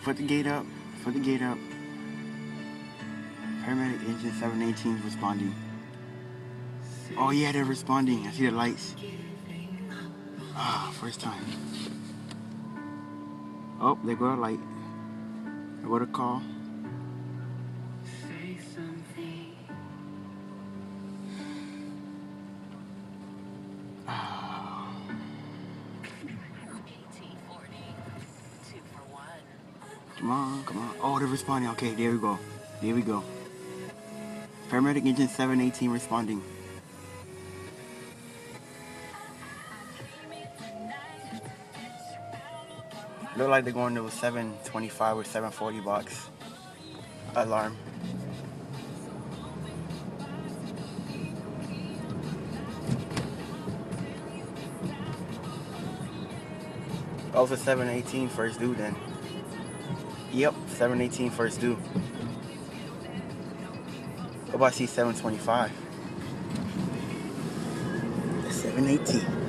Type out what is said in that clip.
Put the gate up. Put the gate up. Paramedic Engine 718 responding. Oh yeah, they're responding. I see the lights. Ah, first time. Oh, they got a light. They got a call. Come on, come on. Oh, they're responding. Okay, there we go. There we go. Paramedic Engine 718 responding. Look like they're going to a 725 or 740 box alarm. Oh, it's a 718 first due then. Yep, 718 first due. What about I see 725? 718.